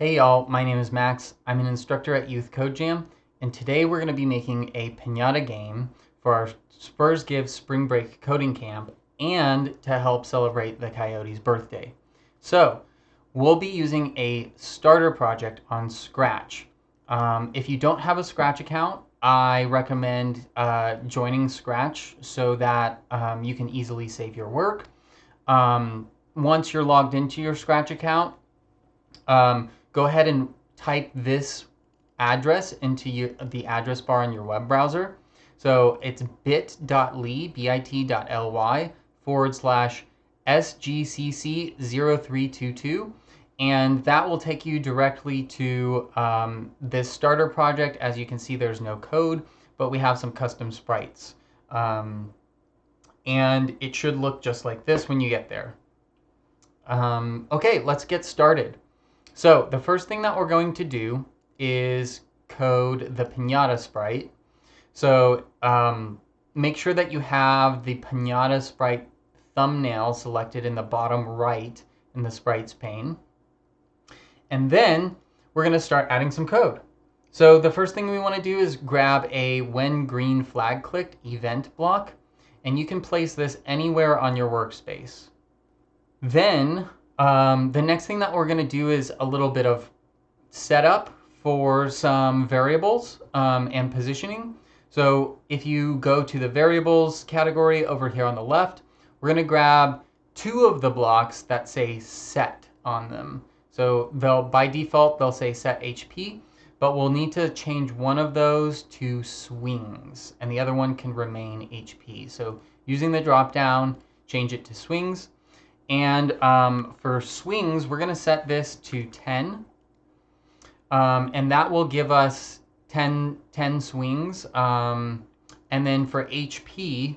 Hey y'all, my name is Max. I'm an instructor at Youth Code Jam, and today we're going to be making a Piñata game for our Spurs Give Spring Break Coding Camp and to help celebrate the Coyote's birthday. So, we'll be using a starter project on Scratch. If you don't have a Scratch account, I recommend joining Scratch so that you can easily save your work. Once you're logged into your Scratch account, go ahead and type this address into the address bar in your web browser. So it's bit.ly, bit.ly /sgcc0322. And that will take you directly to this starter project. As you can see, there's no code, but we have some custom sprites. And it should look just like this when you get there. Okay, let's get started. So the first thing that we're going to do is code the Piñata Sprite. So make sure that you have the Piñata Sprite thumbnail selected in the bottom right in the sprites pane. And then we're going to start adding some code. So the first thing we want to do is grab a when green flag clicked event block, and you can place this anywhere on your workspace. Then the next thing that we're going to do is a little bit of setup for some variables and positioning. So if you go to the variables category over here on the left, we're going to grab two of the blocks that say set on them. So by default, they'll say set HP, but we'll need to change one of those to swings, and the other one can remain HP. So using the drop down, change it to swings. And for swings, we're going to set this to 10. And that will give us 10 swings. And then for HP,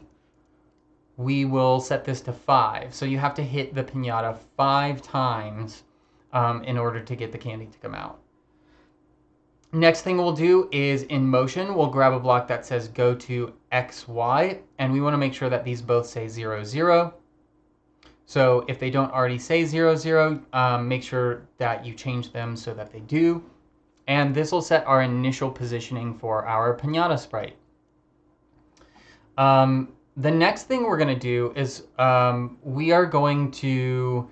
we will set this to 5. So you have to hit the piñata 5 times in order to get the candy to come out. Next thing we'll do is in motion, we'll grab a block that says go to XY. And we want to make sure that these both say 0, 0. So if they don't already say 0, 0, make sure that you change them so that they do. And this will set our initial positioning for our Piñata Sprite. The next thing we're going to do is we are going to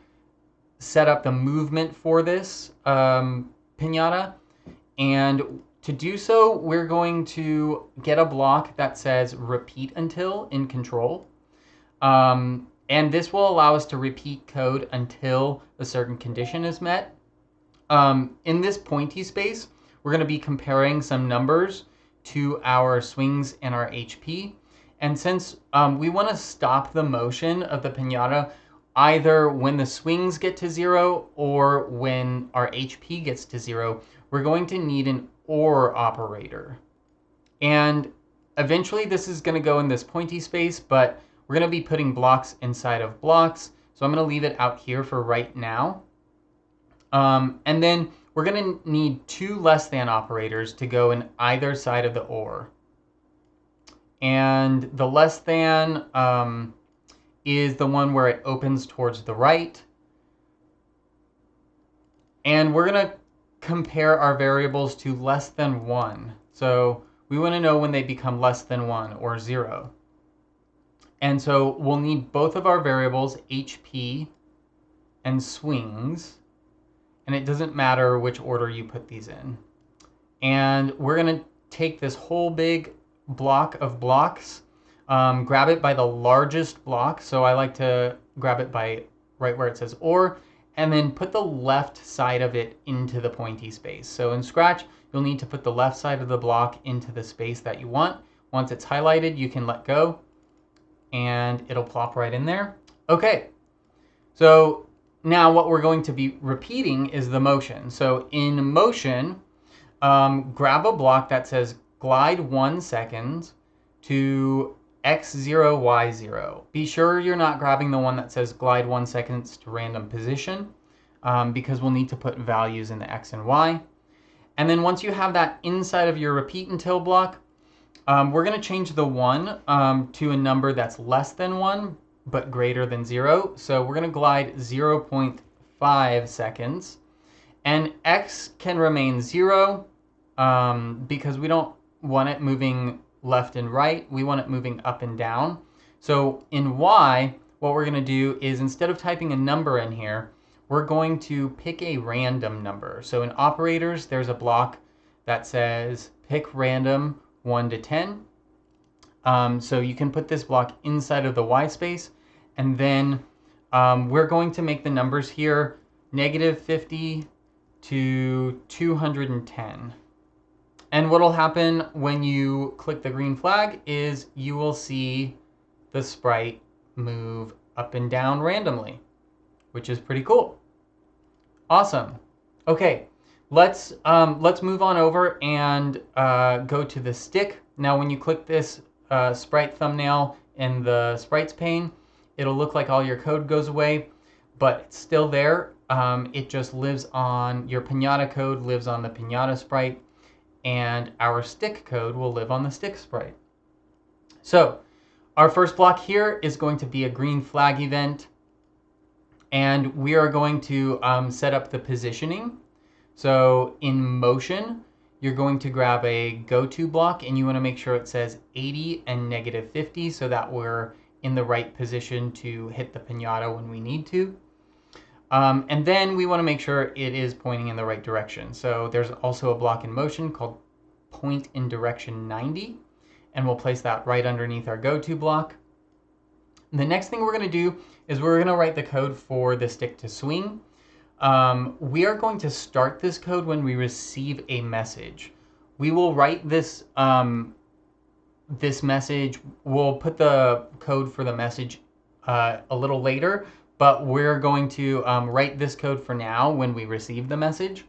set up the movement for this Piñata. And to do so, we're going to get a block that says repeat until in control. And this will allow us to repeat code until a certain condition is met. In this pointy space, we're going to be comparing some numbers to our swings and our HP. And since we want to stop the motion of the piñata either when the swings get to 0 or when our HP gets to 0, we're going to need an OR operator. And eventually this is going to go in this pointy space, but we're going to be putting blocks inside of blocks. So I'm going to leave it out here for right now. And then we're going to need 2 less than operators to go in either side of the OR. And the less than is the one where it opens towards the right. And we're going to compare our variables to less than 1. So we want to know when they become less than 1 or 0. And so we'll need both of our variables, HP and swings. And it doesn't matter which order you put these in. And we're going to take this whole big block of blocks, grab it by the largest block. So I like to grab it by right where it says OR, and then put the left side of it into the pointy space. So in Scratch, you'll need to put the left side of the block into the space that you want. Once it's highlighted, you can let go, and it'll plop right in there. Okay, so now what we're going to be repeating is the motion. So in motion, grab a block that says glide 1 second to X0, Y0. Be sure you're not grabbing the one that says glide 1 second to random position because we'll need to put values in the X and Y. And then once you have that inside of your repeat until block, we're going to change the 1 to a number that's less than 1 but greater than 0. So we're going to glide 0.5 seconds. And X can remain 0 because we don't want it moving left and right. We want it moving up and down. So in Y, what we're going to do is instead of typing a number in here, we're going to pick a random number. So in operators, there's a block that says pick random 1 to 10. So you can put this block inside of the Y space, and then we're going to make the numbers here -50 to 210. And what will happen when you click the green flag is you will see the sprite move up and down randomly, which is pretty cool. Awesome. Okay, let's move on over and go to the stick. Now, when you click this sprite thumbnail in the sprites pane, it'll look like all your code goes away, but it's still there. It just lives on your Piñata code, lives on the Piñata sprite, and our stick code will live on the stick sprite. So our first block here is going to be a green flag event, and we are going to set up the positioning. So in motion, you're going to grab a go-to block, and you want to make sure it says 80 and -50 so that we're in the right position to hit the Piñata when we need to. And then we want to make sure it is pointing in the right direction. So there's also a block in motion called point in direction 90, and we'll place that right underneath our go-to block. The next thing we're going to do is we're going to write the code for the stick to swing. We are going to start this code when we receive a message. We will write this this message. We'll put the code for the message a little later, but we're going to write this code for now when we receive the message.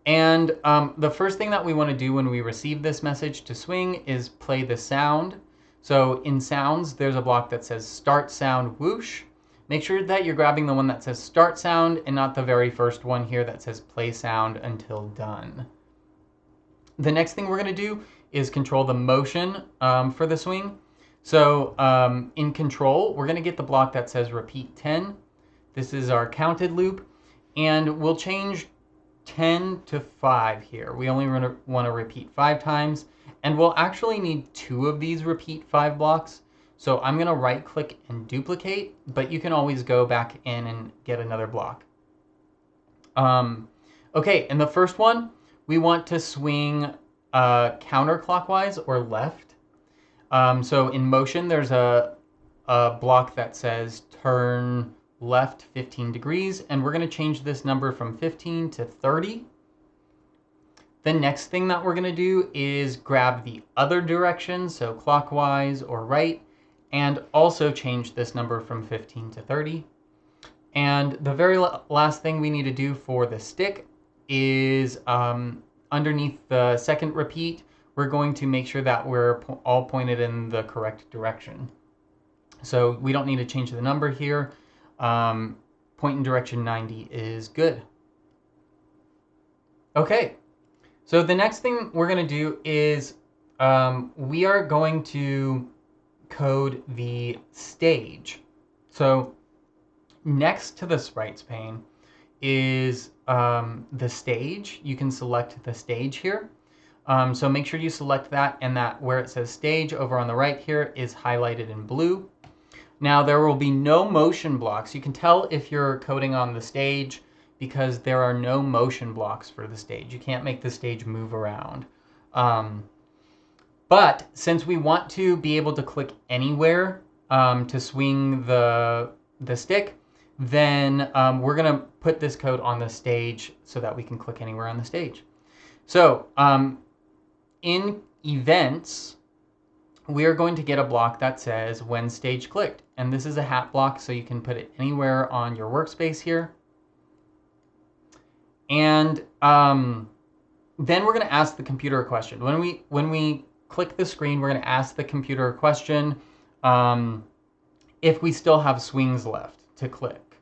And the first thing that we want to do when we receive this message to swing is play the sound. So in sounds, there's a block that says start sound whoosh. Make sure that you're grabbing the one that says start sound and not the very first one here that says play sound until done. The next thing we're going to do is control the motion for the swing. So in control, we're going to get the block that says repeat 10. This is our counted loop, and we'll change 10 to 5 here. We only want to repeat 5 times, and we'll actually need 2 of these repeat 5 blocks. So I'm going to right click and duplicate, but you can always go back in and get another block. Okay, and the first one, we want to swing counterclockwise or left. So in motion, there's a block that says turn left 15 degrees, and we're going to change this number from 15 to 30. The next thing that we're going to do is grab the other direction, so clockwise or right, and also change this number from 15 to 30. And the very last thing we need to do for the stick is underneath the second repeat, we're going to make sure that we're all pointed in the correct direction. So we don't need to change the number here. Point in direction 90 is good. Okay, so the next thing we're going to do is we are going to code the stage. So next to the sprites pane is the stage. You can select the stage here. So make sure you select that, and that where it says stage over on the right here is highlighted in blue. Now there will be no motion blocks. You can tell if you're coding on the stage because there are no motion blocks for the stage. You can't make the stage move around. But since we want to be able to click anywhere to swing the stick, then we're going to put this code on the stage so that we can click anywhere on the stage. So in events, we are going to get a block that says when stage clicked. And this is a hat block, so you can put it anywhere on your workspace here. And then we're going to ask the computer a question. When we click the screen, we're going to ask the computer a question if we still have swings left to click.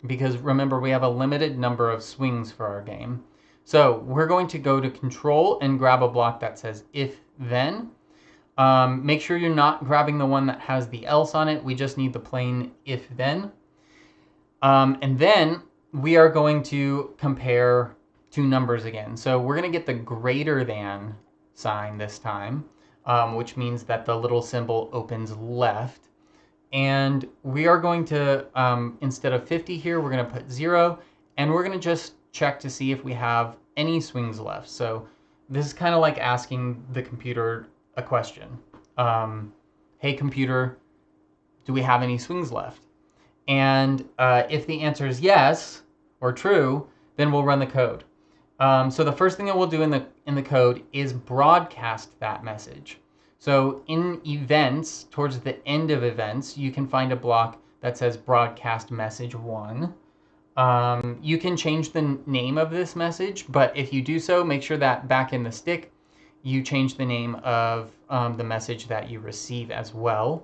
Because remember, we have a limited number of swings for our game. So we're going to go to control and grab a block that says if then. Make sure you're not grabbing the one that has the else on it. We just need the plain if then. And then we are going to compare two numbers again. So we're going to get the greater than sign this time, which means that the little symbol opens left. And we are going to, instead of 50 here, we're going to put 0. And we're going to just check to see if we have any swings left. So this is kind of like asking the computer a question. Hey, computer, do we have any swings left? And if the answer is yes or true, then we'll run the code. So the first thing that we'll do in the code is broadcast that message. So in events, towards the end of events, you can find a block that says broadcast message 1. You can change the name of this message, but if you do so, make sure that back in the stick, you change the name of the message that you receive as well.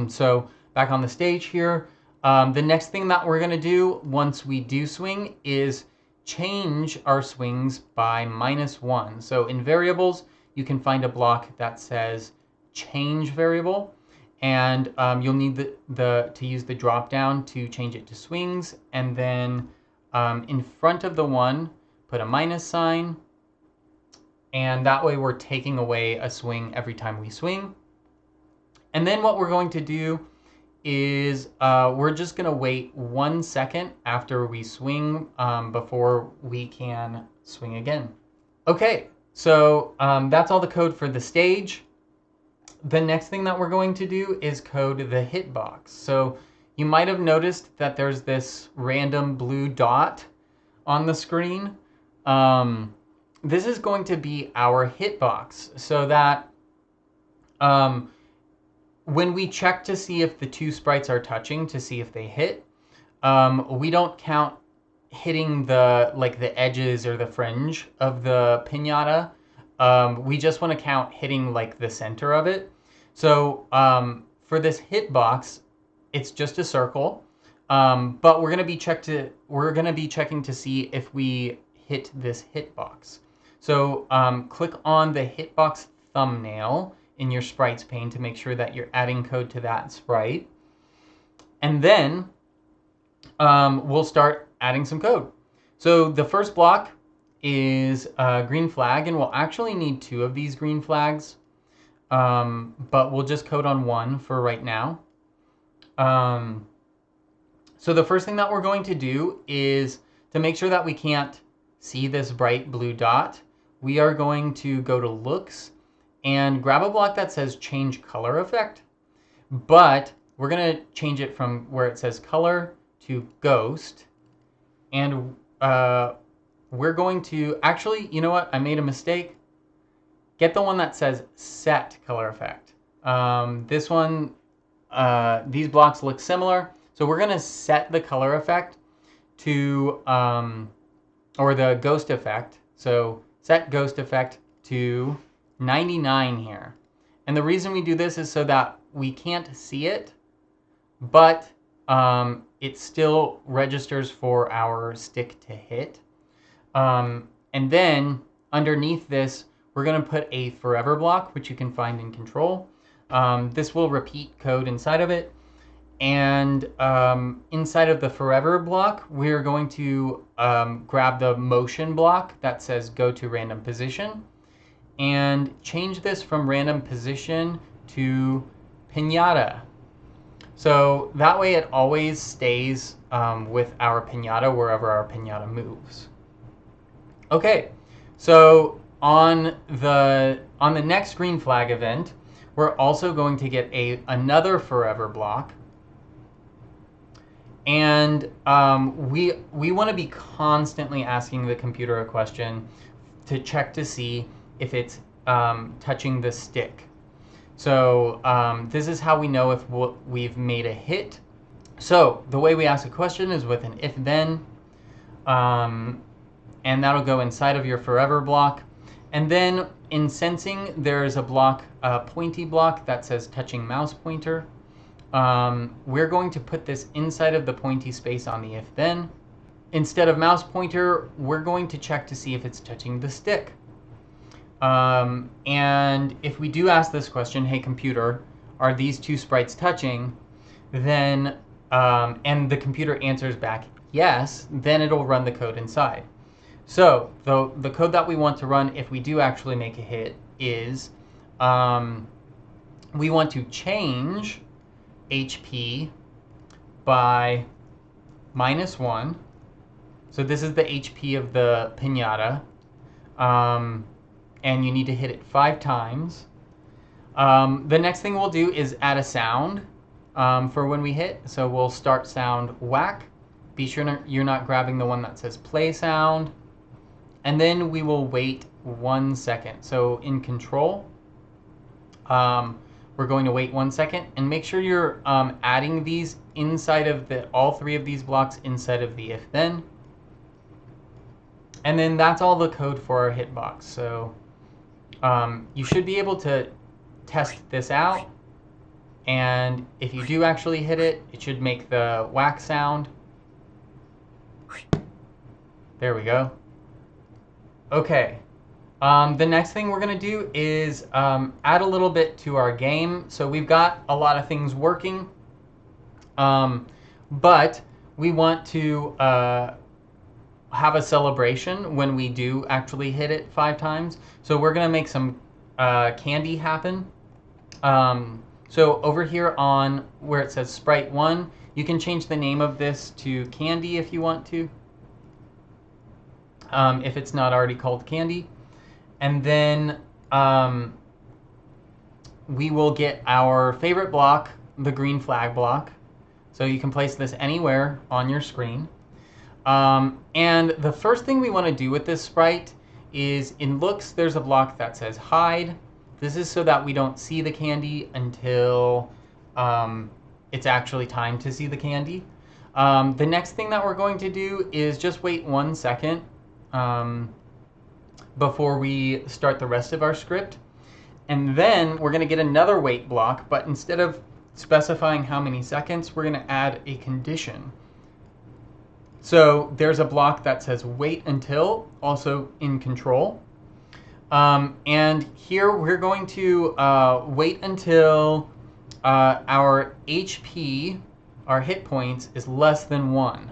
So back on the stage here, the next thing that we're going to do once we do swing is change our swings by -1. So in variables, you can find a block that says change variable, and you'll need to use the drop down to change it to swings, and then in front of the 1, put a minus sign, and that way we're taking away a swing every time we swing. And then what we're going to do is we're just going to wait 1 second after we swing before we can swing again. Okay, so that's all the code for the stage. The next thing that we're going to do is code the hitbox. So you might have noticed that there's this random blue dot on the screen. This is going to be our hitbox, so that when we check to see if the two sprites are touching, to see if they hit, we don't count hitting the edges or the fringe of the piñata. We just want to count hitting like the center of it. So for this hitbox, it's just a circle, but we're gonna be checking to see if we hit this hitbox. So click on the hitbox thumbnail in your sprites pane to make sure that you're adding code to that sprite. And then we'll start adding some code. So the first block is a green flag, and we'll actually need 2 of these green flags, but we'll just code on 1 for right now. So the first thing that we're going to do is to make sure that we can't see this bright blue dot, we are going to go to looks and grab a block that says change color effect, but we're going to change it from where it says color to ghost. And we're going to, actually, you know what? I made a mistake. Get the one that says set color effect. This one, these blocks look similar. So we're going to set the color effect to, or the ghost effect. So set ghost effect to 99 here. And the reason we do this is so that we can't see it, but it still registers for our stick to hit. And then underneath this, we're going to put a forever block, which you can find in control. This will repeat code inside of it. And inside of the forever block, we're going to grab the motion block that says go to random position and change this from random position to piñata. So that way it always stays with our piñata wherever our piñata moves. Okay, so on the next green flag event, we're also going to get another forever block. And we want to be constantly asking the computer a question to check to see if it's touching the stick. So this is how we know if we've made a hit. So the way we ask a question is with an if-then, and that'll go inside of your forever block. And then in sensing, there's a block, a pointy block that says touching mouse pointer. We're going to put this inside of the pointy space on the if-then. Instead of mouse pointer, we're going to check to see if it's touching the stick. And if we do ask this question, hey computer, are these two sprites touching? Then, and the computer answers back yes, then it'll run the code inside. So the code that we want to run if we do actually make a hit is we want to change HP by -1. So this is the HP of the piñata. And you need to hit it 5 times. The next thing we'll do is add a sound for when we hit. So we'll start sound whack. Be sure you're not grabbing the one that says play sound. And then we will wait 1 second. So in control, we're going to wait 1 second and make sure you're adding these inside of all 3 of these blocks inside of the if then. And then that's all the code for our hitbox. So you should be able to test this out. And if you do actually hit it, it should make the whack sound. There we go. Okay. The next thing we're going to do is add a little bit to our game. So we've got a lot of things working. But we want to have a celebration when we do actually hit it 5 times. So we're going to make some candy happen. So over here on where it says Sprite 1, you can change the name of this to Candy if you want to, if it's not already called Candy. And then we will get our favorite block, the green flag block. So you can place this anywhere on your screen. And the first thing we want to do with this sprite is in looks, there's a block that says hide. This is so that we don't see the candy until it's actually time to see the candy. The next thing that we're going to do is just wait 1 second before we start the rest of our script. And then we're going to get another wait block, but instead of specifying how many seconds, we're going to add a condition. So there's a block that says wait until, also in control. And here we're going to wait until our HP, our hit points, is less than 1.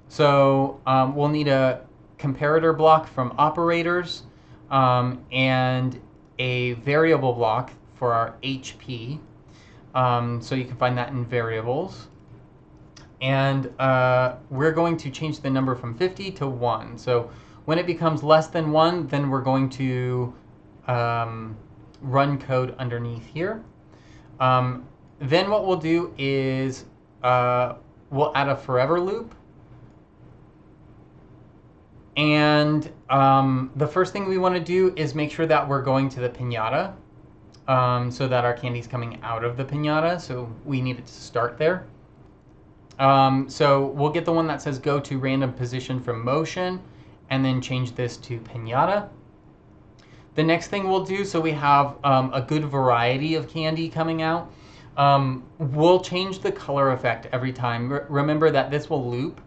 So we'll need a comparator block from operators and a variable block for our HP. So you can find that in variables. And we're going to change the number from 50 to 1. So when it becomes less than 1, then we're going to run code underneath here. Then what we'll do is we'll add a forever loop. And the first thing we want to do is make sure that we're going to the piñata so that our candy's coming out of the piñata. So we need it to start there. So we'll get the one that says go to random position from motion and then change this to piñata. The next thing we'll do, so we have a good variety of candy coming out, we'll change the color effect every time. Remember that this will loop.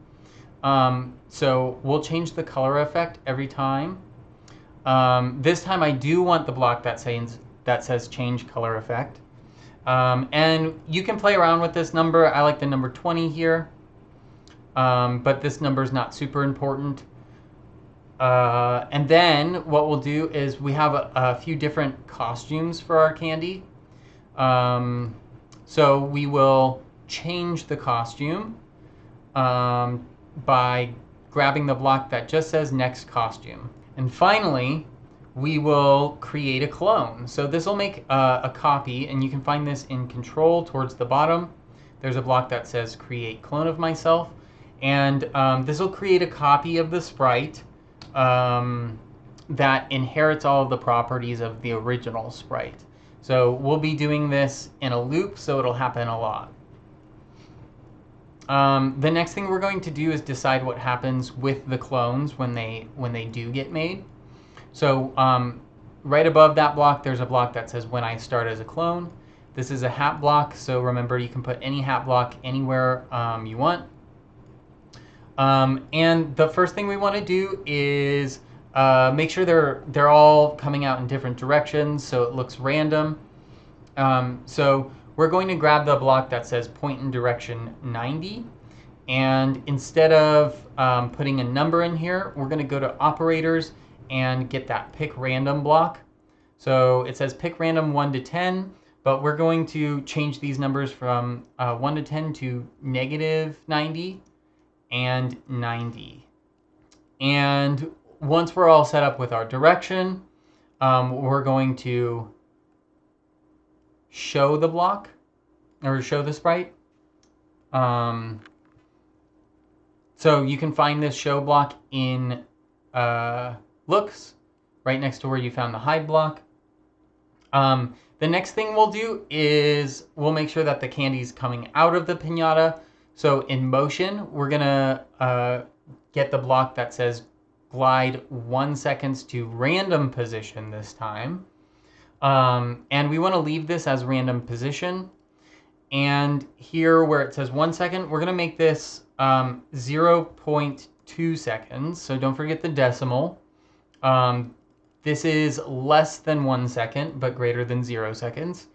So we'll change the color effect every time. This time I do want the block that says change color effect. And you can play around with this number. I like the number 20 here, but this number is not super important. And then what we'll do is we have a few different costumes for our candy. So we will change the costume by grabbing the block that just says next costume. And finally, we will create a clone. So this will make a copy, and you can find this in control towards the bottom. There's a block that says create clone of myself. And this will create a copy of the sprite that inherits all of the properties of the original sprite. So we'll be doing this in a loop, so it'll happen a lot. The next thing we're going to do is decide what happens with the clones when they do get made. So right above that block, there's a block that says when I start as a clone. This is a hat block, so remember you can put any hat block anywhere you want. And the first thing we want to do is make sure they're all coming out in different directions, so it looks random. So we're going to grab the block that says point in direction 90, And instead of putting a number in here, we're going to go to operators and get that pick random block. So it says pick random 1 to 10, but we're going to change these numbers from 1 to 10 to -90 and 90. And once we're all set up with our direction, we're going to show the block, or show the sprite. So you can find this show block in looks, right next to where you found the hide block. The next thing we'll do is we'll make sure that the candy's coming out of the piñata. So in motion, we're gonna get the block that says glide 1 second to random position this time. And we want to leave this as random position. And here where it says 1 second, we're going to make this 0.2 seconds. So don't forget the decimal. This is less than 1 second, but greater than 0 seconds.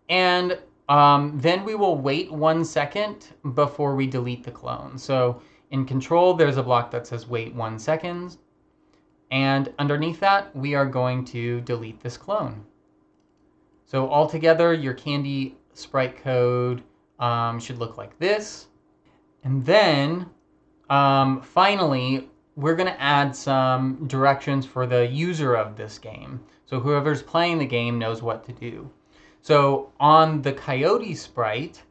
And then we will wait 1 second before we delete the clone. So in control, there's a block that says wait 1 second. And underneath that, we are going to delete this clone. So altogether, your candy sprite code should look like this. And then finally, we're going to add some directions for the user of this game. So whoever's playing the game knows what to do. So on the Coyote sprite,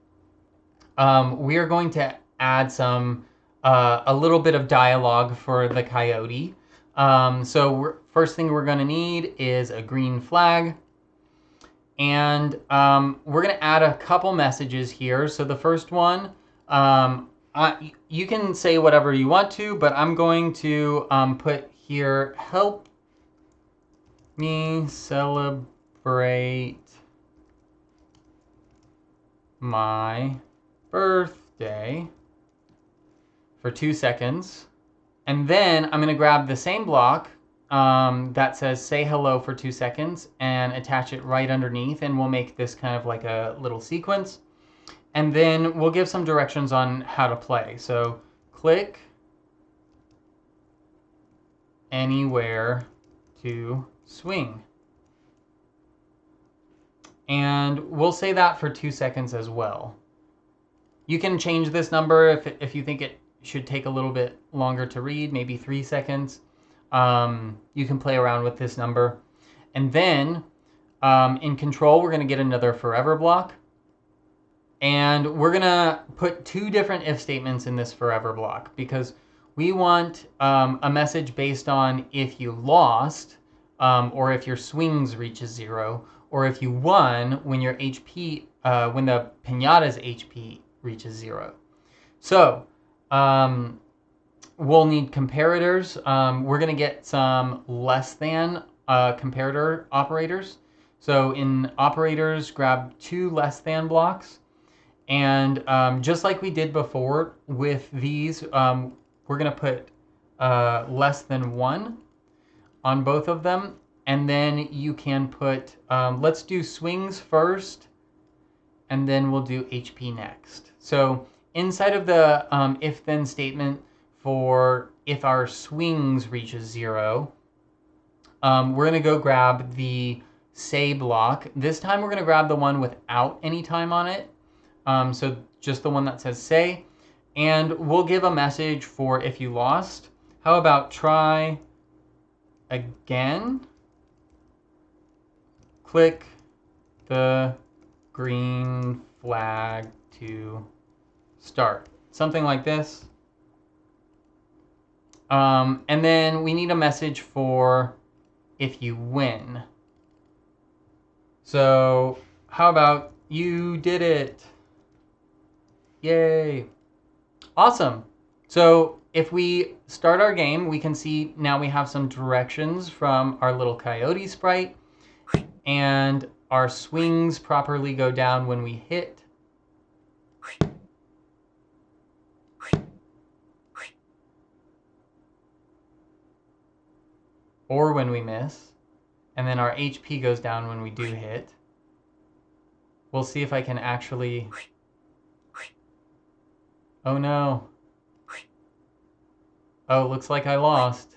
we are going to add some a little bit of dialogue for the Coyote. So first thing we're going to need is a green flag. And we're going to add a couple messages here. So the first one, you can say whatever you want to, but I'm going to put here, help me celebrate my birthday for 2 seconds. And then I'm going to grab the same block that says say hello for 2 seconds and attach it right underneath, and we'll make this kind of like a little sequence. And then we'll give some directions on how to play. So click anywhere to swing. And we'll say that for 2 seconds as well. You can change this number if you think it should take a little bit longer to read, maybe 3 seconds. You can play around with this number. And then in control, we're going to get another forever block. And we're going to put 2 different if statements in this forever block because we want a message based on if you lost or if your swings reaches 0, or if you won when your HP, when the piñata's HP reaches 0. So we'll need comparators. We're going to get some less than comparator operators. So in operators, grab 2 less than blocks. And just like we did before with these, we're going to put less than 1 on both of them. And then you can put, let's do swings first, and then we'll do HP next. So inside of the if-then statement for if our swings reaches 0, we're going to go grab the say block. This time we're going to grab the one without any time on it. So just the one that says say. And we'll give a message for if you lost. How about try again? Click the green flag to start. Something like this. And then we need a message for if you win. So how about you did it? Yay. Awesome. So if we start our game, we can see now we have some directions from our little Coyote sprite. And our swings properly go down when we hit. Or when we miss. And then our HP goes down when we do hit. We'll see if I can actually Oh no. Oh, looks like I lost.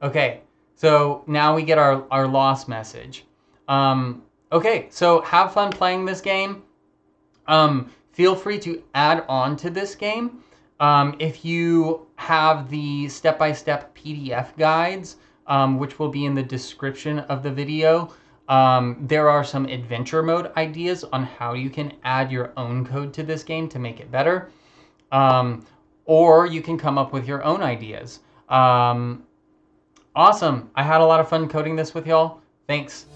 Okay, so now we get our loss message. Okay, so have fun playing this game. Feel free to add on to this game. If you have the step-by-step PDF guides, which will be in the description of the video, there are some adventure mode ideas on how you can add your own code to this game to make it better. Or you can come up with your own ideas. Awesome. I had a lot of fun coding this with y'all. Thanks.